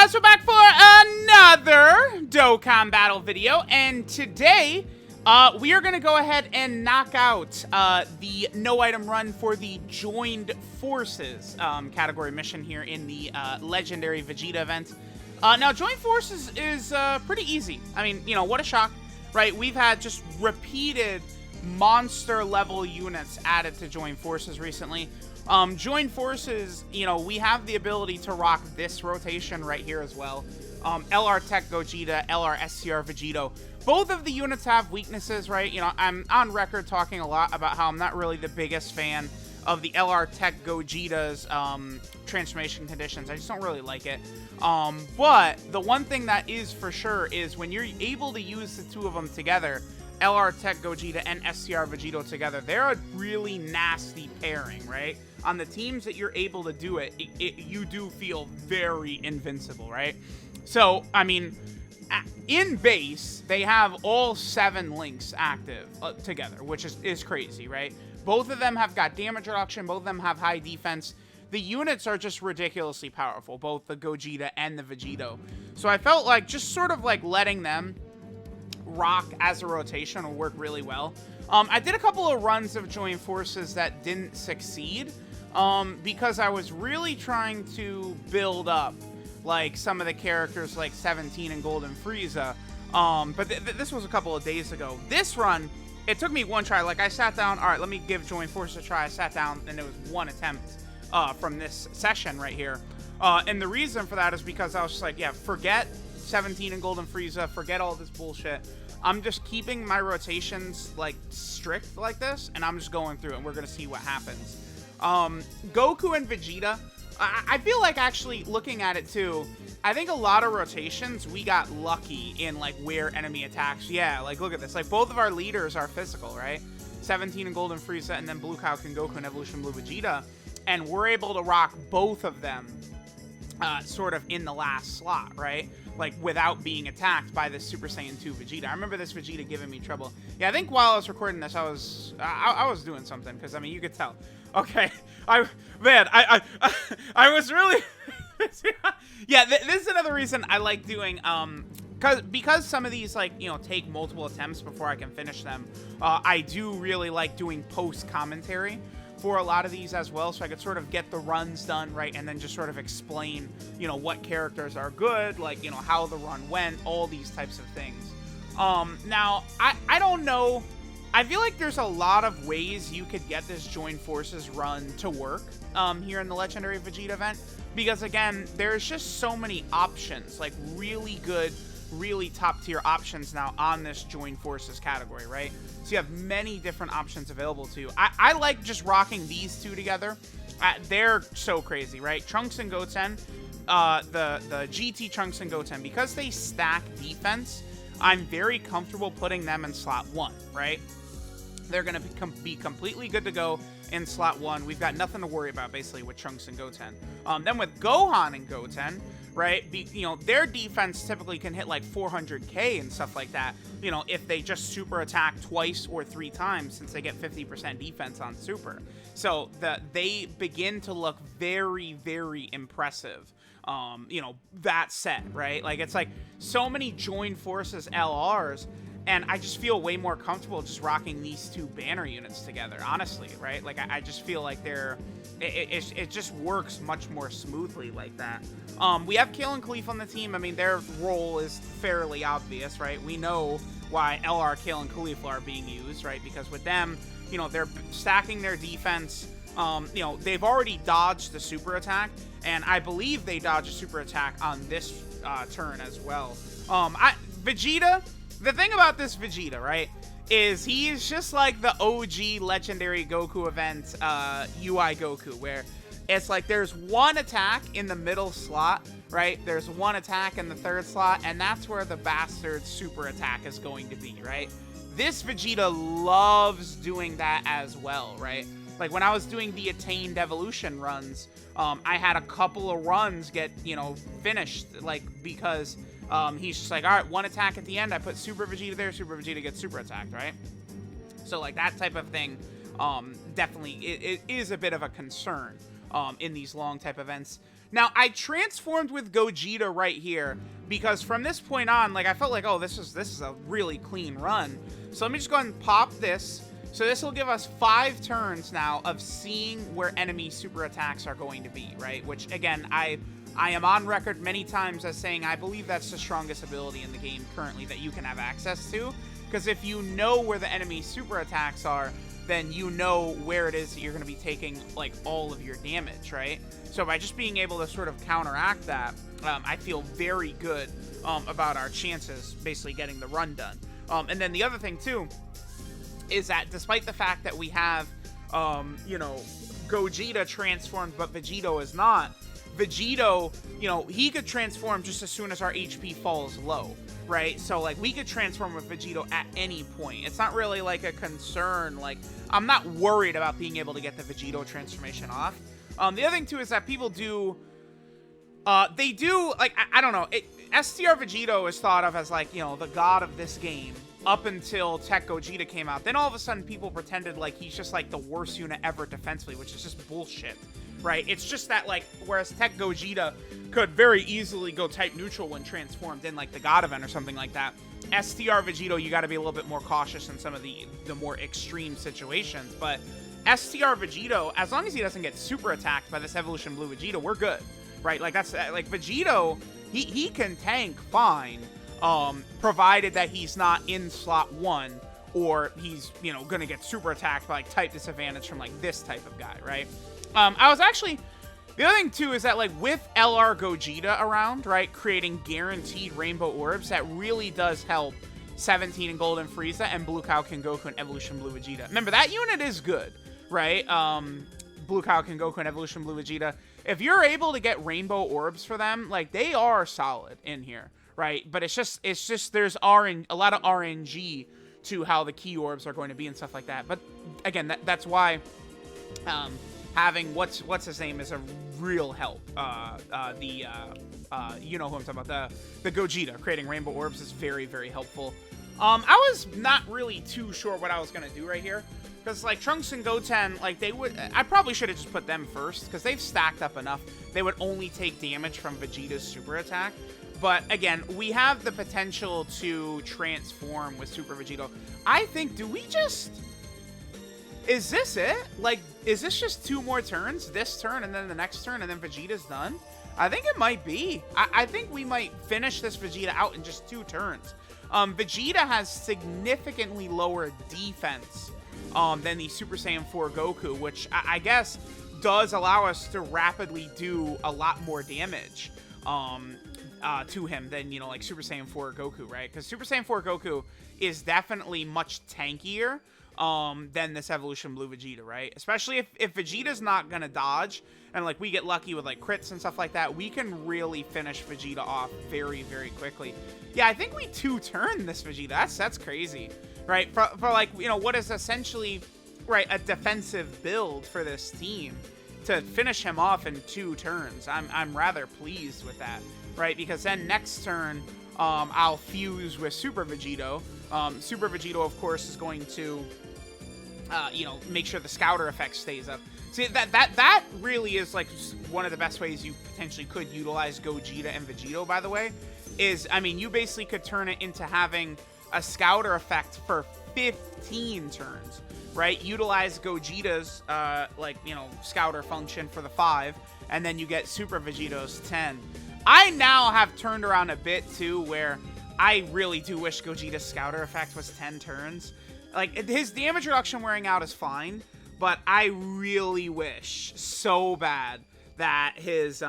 guys, we're back for another Dokkan battle video, and today we are going to go ahead and knock out the no item run for the Joined Forces category mission here in the legendary VEGETA event. Now, Joined Forces is pretty easy. I mean, you know, what a shock, right? We've had just repeated monster level units added to Joined Forces recently. Joined Forces, you know, we have the ability to rock this rotation right here as well. LR Tech Gogeta, LR SCR Vegito. Both of the units have weaknesses, right? You know, I'm on record talking a lot about how I'm not really the biggest fan of the LR Tech Gogeta's transformation conditions. I just don't really like it. But the one thing that is for sure is when you're able to use the two of them together, LR Tech Gogeta and SCR Vegito together, they're a really nasty pairing, right? On the teams that you're able to do it, you do feel very invincible, right? So, I mean, in base, they have all 7 links active together, which is crazy, right? Both of them have got damage reduction, both of them have high defense. The units are just ridiculously powerful, both the Gogeta and the Vegito. So I felt like just sort of like letting them rock as a rotation will work really well. I did a couple of runs of Joined Forces that didn't succeed because I was really trying to build up like some of the characters like 17 and Golden Frieza. But this was a couple of days ago. This run, it took me one try. Like I sat down, all right, let me give Joined Forces a try. I sat down and it was one attempt from this session right here. And the reason for that is because I was just like, yeah, forget 17 and Golden Frieza, forget all this bullshit. I'm just keeping my rotations like strict like this, and I'm just going through and we're gonna see what happens. Goku and Vegeta, I feel like actually looking at it too, I think a lot of rotations we got lucky in like where enemy attacks. Yeah, like look at this, like both of our leaders are physical, right? 17 and Golden Frieza, and then Blue Kaioken Goku and Evolution Blue Vegeta, and we're able to rock both of them sort of in the last slot, right? Like without being attacked by this Super Saiyan 2 Vegeta. I remember this Vegeta giving me trouble. Yeah, I think while I was recording this, I was doing something, because I mean you could tell. Okay, I was really yeah. This is another reason I like doing because some of these, like, you know, take multiple attempts before I can finish them. I do really like doing post commentary for a lot of these as well, so I could sort of get the runs done, right, and then just sort of explain, you know, what characters are good, like, you know, how the run went, all these types of things. Now, I don't know, I feel like there's a lot of ways you could get this Joined Forces run to work here in the Legendary Vegeta event, because again, there's just so many options, like really good, really top tier options now on this Joined Forces category, right? So you have many different options available to you. I like just rocking these two together. They're so crazy, right? Trunks and Goten, the GT Trunks and Goten, because they stack defense, I'm very comfortable putting them in slot 1, right? They're going to be completely good to go in slot 1. We've got nothing to worry about, basically, with Trunks and Goten. Then with Gohan and Goten, right, you know, their defense typically can hit like 400k and stuff like that, you know, if they just super attack twice or 3 times, since they get 50% defense on super. So they begin to look very, very impressive. You know, that set, right? Like, it's like so many Joined Forces LRs, and I just feel way more comfortable just rocking these 2 banner units together, honestly, right? Like, I just feel like it just works much more smoothly like that. We have Kale and Khalif on the team. I mean, their role is fairly obvious, right? We know why LR, Kale, and Khalif are being used, right? Because with them, you know, they're stacking their defense. You know, they've already dodged the super attack, and I believe they dodged a super attack on this turn as well. Vegeta, the thing about this Vegeta, right, is he's just like the OG Legendary Goku event UI Goku, where it's like there's one attack in the middle slot, right? There's one attack in the 3rd slot, and that's where the bastard super attack is going to be, right? This Vegeta loves doing that as well, right? Like when I was doing the Attained Evolution runs, I had a couple of runs get, you know, finished, like, because he's just like, all right, one attack at the end, I put Super Vegeta there, Super Vegeta gets super attacked, right? So like that type of thing, definitely it is a bit of a concern in these long type events. Now, I transformed with Gogeta right here because from this point on, like, I felt like, oh, this is a really clean run. So let me just go ahead and pop this. So this will give us 5 turns now of seeing where enemy super attacks are going to be, right? Which, again, I am on record many times as saying I believe that's the strongest ability in the game currently that you can have access to. Because if you know where the enemy super attacks are, then you know where it is that you're going to be taking, like, all of your damage, right? So by just being able to sort of counteract that, I feel very good about our chances basically getting the run done. And then the other thing, too, is that despite the fact that we have, you know, Gogeta transformed, but Vegito is not, Vegito, you know, he could transform just as soon as our HP falls low, right? So, like, we could transform with Vegito at any point. It's not really, like, a concern. Like, I'm not worried about being able to get the Vegito transformation off. The other thing, too, is that people do, they do, like, I don't know, STR Vegito is thought of as, like, you know, the god of this game up until Tech Gogeta came out. Then all of a sudden people pretended like he's just, like, the worst unit ever defensively, which is just bullshit, right? It's just that, like, whereas Tech Gogeta could very easily go type neutral when transformed in, like, the God event or something like that, STR Vegito, you got to be a little bit more cautious in some of the more extreme situations. But STR Vegito, as long as he doesn't get super attacked by this Evolution Blue Vegeta, we're good, right? Like, that's, like, Vegito, he can tank fine, provided that he's not in slot 1, or he's, you know, gonna get super attacked by, like, type disadvantage from, like, this type of guy, right? I was actually, the other thing, too, is that, like, with LR Gogeta around, right, creating guaranteed rainbow orbs, that really does help 17 and Golden Frieza and Blue Cow Goku and Evolution Blue Vegeta. Remember, that unit is good, right? Blue Cow Goku and Evolution Blue Vegeta. If you're able to get rainbow orbs for them, like, they are solid in here, right? But it's just there's a lot of RNG to how the key orbs are going to be and stuff like that. But again, that's why having what's his name is a real help. You know who I'm talking about, the Gogeta creating rainbow orbs is very, very helpful. I was not really too sure what I was gonna do right here, because, like, Trunks and Goten, like, I probably should have just put them first, because they've stacked up enough. They would only take damage from Vegeta's super attack. But again, we have the potential to transform with Super Vegito. I think, is this it? Like, is this just 2 more turns? This turn and then the next turn and then Vegeta's done? I think it might be. I think we might finish this Vegeta out in just 2 turns. Vegeta has significantly lower defense than the Super Saiyan 4 Goku, which I guess does allow us to rapidly do a lot more damage to him than, you know, like Super Saiyan 4 Goku, right? Because Super Saiyan 4 Goku is definitely much tankier than this Evolution Blue Vegeta, right? Especially if Vegeta's not gonna dodge, and, like, we get lucky with, like, crits and stuff like that, we can really finish Vegeta off very, very quickly. Yeah, I think we 2-turn this Vegeta. That's crazy, right? For like, you know, what is essentially, right, a defensive build for this team, to finish him off in 2 turns. I'm rather pleased with that, right? Because then next turn, I'll fuse with Super Vegito. Super Vegito, of course, is going to, you know, make sure the Scouter effect stays up. See, that really is, like, one of the best ways you potentially could utilize Gogeta and Vegito, by the way, is, I mean, you basically could turn it into having a Scouter effect for 15 turns, right? Utilize Gogeta's, like, you know, Scouter function for the 5, and then you get Super Vegito's 10. I now have turned around a bit, too, where I really do wish Gogeta's Scouter effect was 10 turns. Like, his damage reduction wearing out is fine, but I really wish so bad that his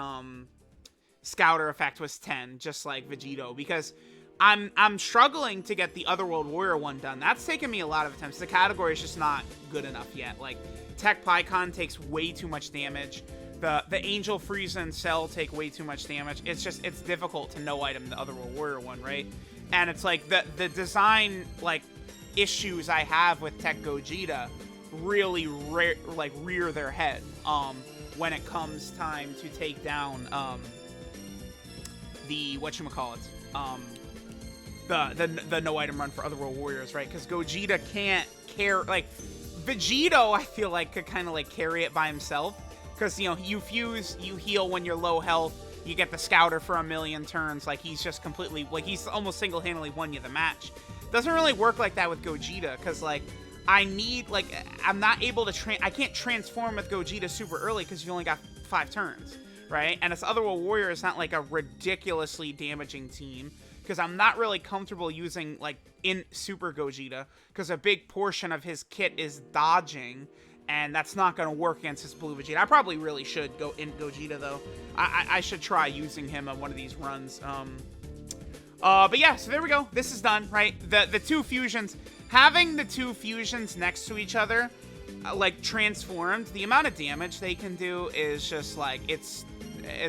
Scouter effect was 10, just like Vegito, because I'm struggling to get the Otherworld Warrior one done. That's taken me a lot of attempts. The category is just not good enough yet. Like, Tech Pycon takes way too much damage. The Angel Frieza and Cell take way too much damage. It's difficult to no item the Otherworld Warrior one, right? And it's like the design, like, issues I have with Tech Gogeta really rear their head when it comes time to take down the the no item run for Otherworld Warriors, right? Because Gogeta can't carry, like, Vegito, I feel like, could kind of, like, carry it by himself, Because, you know, you fuse, you heal when you're low health, you get the Scouter for 1,000,000 turns. Like, he's just completely, like, he's almost single-handedly won you the match. Doesn't really work like that with Gogeta, because, like, I need, like, I'm not able to, I can't transform with Gogeta super early because you only got 5 turns, right? And this Otherworld Warrior is not, like, a ridiculously damaging team, because I'm not really comfortable using, like, in Super Gogeta, because a big portion of his kit is dodging, and that's not going to work against his Blue Vegeta. I probably really should go in Gogeta, though. I should try using him on one of these runs. But yeah, so there we go. This is done, right? The 2 fusions, having the 2 fusions next to each other, like, transformed, the amount of damage they can do is just, like, it's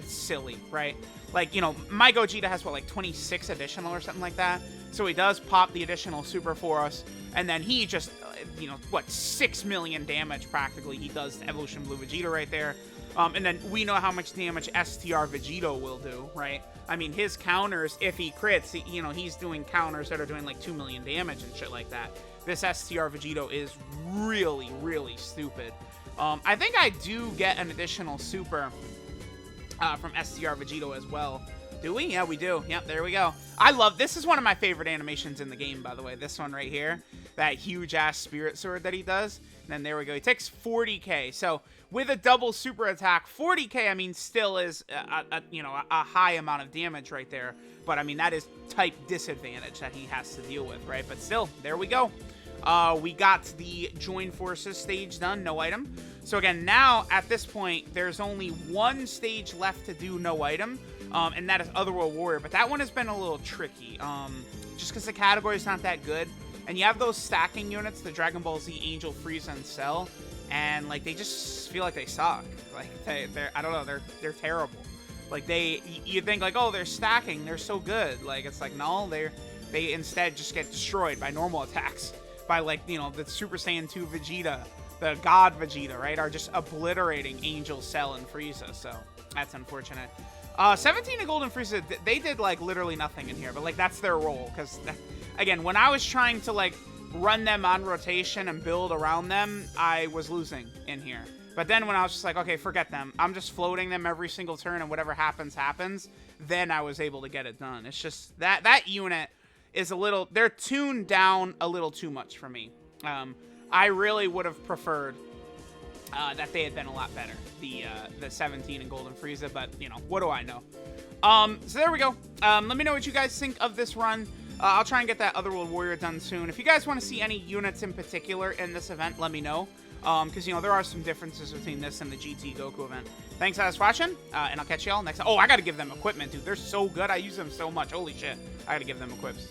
silly, right? Like, you know, my Gogeta has, what, like, 26 additional or something like that? So he does pop the additional super for us, and then he just, you know, what, 6 million damage practically he does to Evolution Blue Vegeta right there. And then we know how much damage STR Vegito will do, right? I mean, his counters, if he crits, you know, he's doing counters that are doing like 2 million damage and shit like that. This STR Vegito is really, really stupid. I think I do get an additional super from STR Vegito as well. Do we? Yeah, we do. Yep, there we go. I love, this is one of my favorite animations in the game, by the way. This one right here. That huge-ass Spirit Sword that he does. And then there we go. He takes 40k. So, with a double super attack, 40k, I mean, still is, you know, a high amount of damage right there. But, I mean, that is type disadvantage that he has to deal with, right? But still, there we go. We got the Join Forces stage done, no item. So, again, now, at this point, there's only 1 stage left to do no item. And that is Otherworld Warrior. But that one has been a little tricky. Just because the category is not that good. And you have those stacking units, the Dragon Ball Z, Angel, Frieza, and Cell. And, like, they just feel like they suck. Like, they're I don't know, they're terrible. Like, you think, like, oh, they're stacking, they're so good. Like, it's like, no, they instead just get destroyed by normal attacks. By, like, you know, the Super Saiyan 2 Vegeta, the God Vegeta, right, are just obliterating Angel, Cell, and Frieza. So, that's unfortunate. 17 and Golden Frieza, they did, like, literally nothing in here. But, like, that's their role. Because, again, when I was trying to, like, run them on rotation and build around them, I was losing in here. But then when I was just like, okay, forget them. I'm just floating them every single turn, and whatever happens, happens. Then I was able to get it done. It's just, that unit is a little, they're tuned down a little too much for me. I really would have preferred that they had been a lot better, the 17 and Golden Frieza, but, you know, what do I know? So there we go. Let me know what you guys think of this run. I'll try and get that Otherworld Warrior done soon. If you guys want to see any units in particular in this event, let me know. Because, you know, there are some differences between this and the GT Goku event. Thanks guys for watching, and I'll catch y'all next time. Oh, I gotta give them equipment, dude. They're so good. I use them so much. Holy shit. I gotta give them equips.